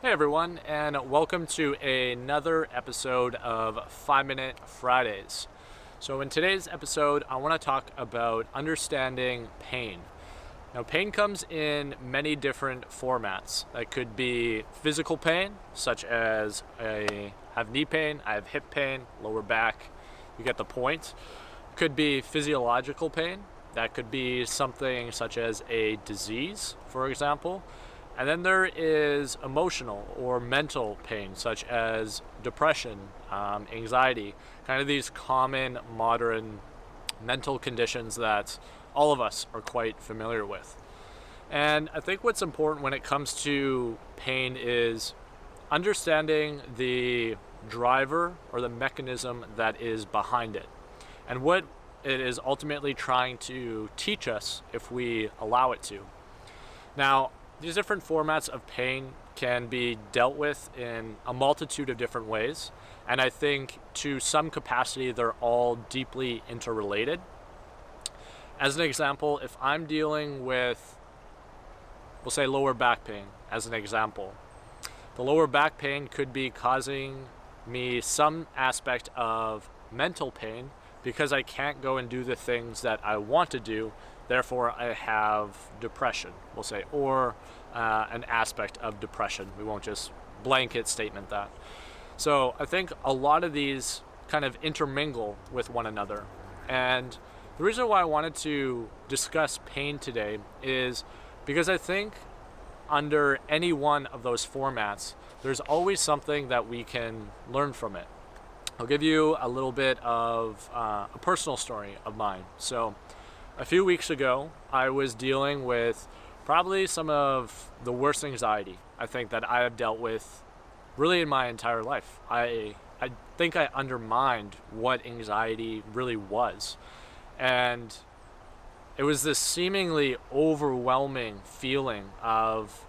Hey everyone, and welcome to another episode of 5 Minute Fridays. So in today's episode, I want to talk about understanding pain. Now, pain comes in many different formats. That could be physical pain, such as I have knee pain, I have hip pain, lower back. You get the point. It could be physiological pain. That could be something such as a disease, for example. And then there is emotional or mental pain, such as depression, anxiety, kind of these common modern mental conditions that all of us are quite familiar with. And I think what's important when it comes to pain is understanding the driver or the mechanism that is behind it and what it is ultimately trying to teach us if we allow it to. Now, these different formats of pain can be dealt with in a multitude of different ways, and I think to some capacity they're all deeply interrelated. As an example, if I'm dealing with, we'll say lower back pain as an example, the lower back pain could be causing me some aspect of mental pain because I can't go and do the things that I want to do. Therefore, I have depression, we'll say, or an aspect of depression. We won't just blanket statement that. So I think a lot of these kind of intermingle with one another. And the reason why I wanted to discuss pain today is because I think under any one of those formats, there's always something that we can learn from it. I'll give you a little bit of a personal story of mine. So a few weeks ago, I was dealing with probably some of the worst anxiety I think that I have dealt with really in my entire life. I think I undermined what anxiety really was. And it was this seemingly overwhelming feeling of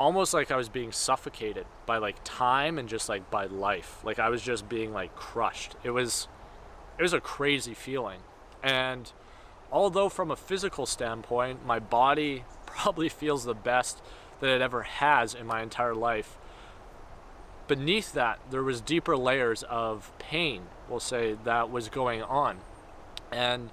almost like I was being suffocated by like time and just like by life. Like I was just being like crushed. It was a crazy feeling. And although from a physical standpoint, my body probably feels the best that it ever has in my entire life, beneath that, there was deeper layers of pain, we'll say, that was going on. And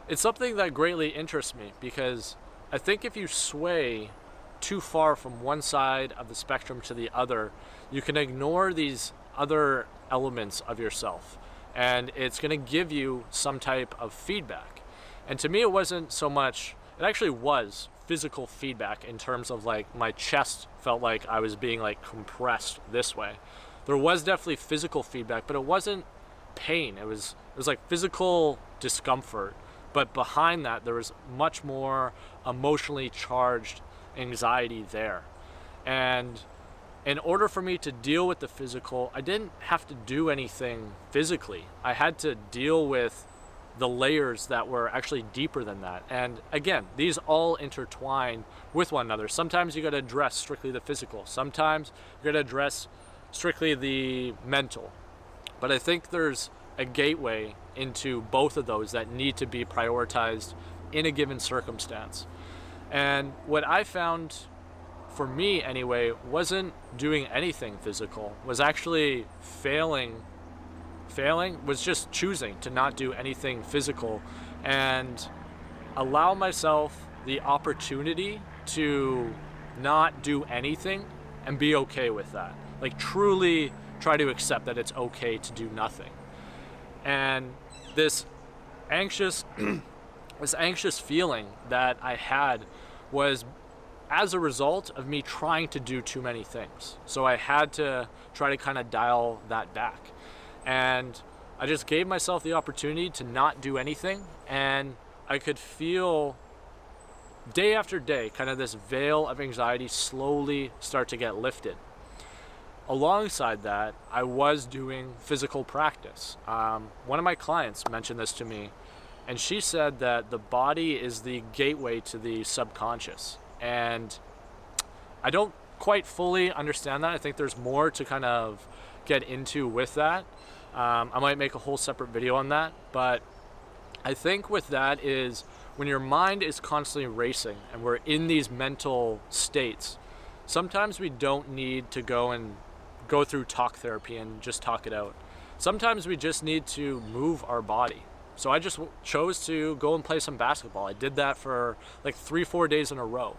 it's something that greatly interests me because I think if you sway too far from one side of the spectrum to the other, you can ignore these other elements of yourself. And it's going to give you some type of feedback. And to me, it wasn't so much, it actually was physical feedback in terms of like my chest felt like I was being like compressed this way. There was definitely physical feedback, but it wasn't pain. It was like physical discomfort. But behind that, there was much more emotionally charged anxiety there. And in order for me to deal with the physical, I didn't have to do anything physically. I had to deal with the layers that were actually deeper than that. And again, these all intertwine with one another. Sometimes you got to address strictly the physical. Sometimes you got to address strictly the mental. But I think there's a gateway into both of those that need to be prioritized in a given circumstance. And what I found, for me anyway, wasn't doing anything physical, was actually failing was just choosing to not do anything physical and allow myself the opportunity to not do anything and be okay with that. Like truly try to accept that it's okay to do nothing. And this anxious feeling that I had was as a result of me trying to do too many things. So I had to try to kind of dial that back. And I just gave myself the opportunity to not do anything, and I could feel day after day kind of this veil of anxiety slowly start to get lifted. Alongside that, I was doing physical practice. One of my clients mentioned this to me, and she said that the body is the gateway to the subconscious. And I don't quite fully understand that. I think there's more to kind of get into with that. I might make a whole separate video on that, but I think with that is when your mind is constantly racing and we're in these mental states, sometimes we don't need to go through talk therapy and just talk it out. Sometimes we just need to move our body. So I just chose to go and play some basketball. I did that for like 3-4 days in a row.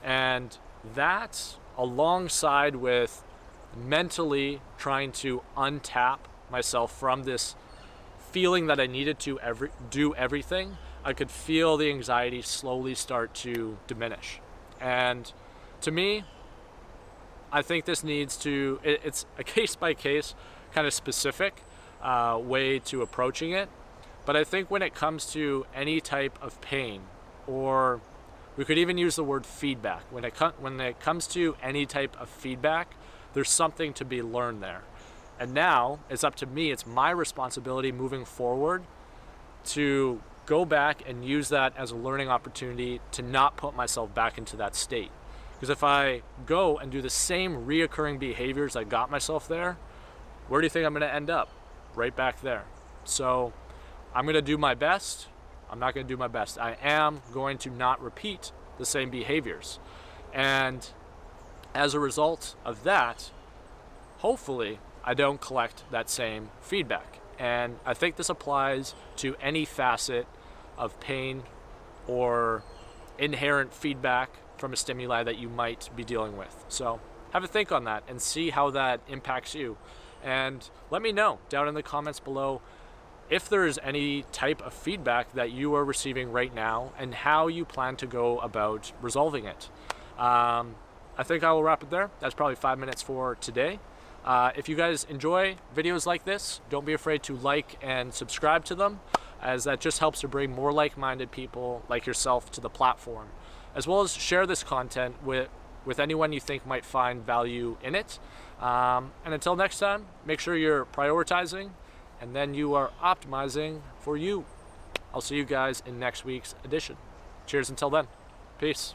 And that, alongside with mentally trying to untap myself from this feeling that I needed to do everything, I could feel the anxiety slowly start to diminish. And to me, I think this it's a case by case kind of specific way to approaching it. But I think when it comes to any type of pain, or we could even use the word feedback, when it comes to any type of feedback, there's something to be learned there. And now it's up to me, it's my responsibility moving forward to go back and use that as a learning opportunity to not put myself back into that state. Because if I go and do the same reoccurring behaviors that got myself there, where do you think I'm going to end up? Right back there. So I'm going to do my best. I'm not going to do my best. I am going to not repeat the same behaviors. And as a result of that, hopefully I don't collect that same feedback. And I think this applies to any facet of pain or inherent feedback from a stimuli that you might be dealing with. So have a think on that and see how that impacts you. And let me know down in the comments below if there is any type of feedback that you are receiving right now and how you plan to go about resolving it. I think I will wrap it there. That's probably 5 minutes for today. If you guys enjoy videos like this, don't be afraid to like and subscribe to them, as that just helps to bring more like-minded people like yourself to the platform, as well as share this content with anyone you think might find value in it. And until next time, make sure you're prioritizing and then you are optimizing for you. I'll see you guys in next week's edition. Cheers until then. Peace.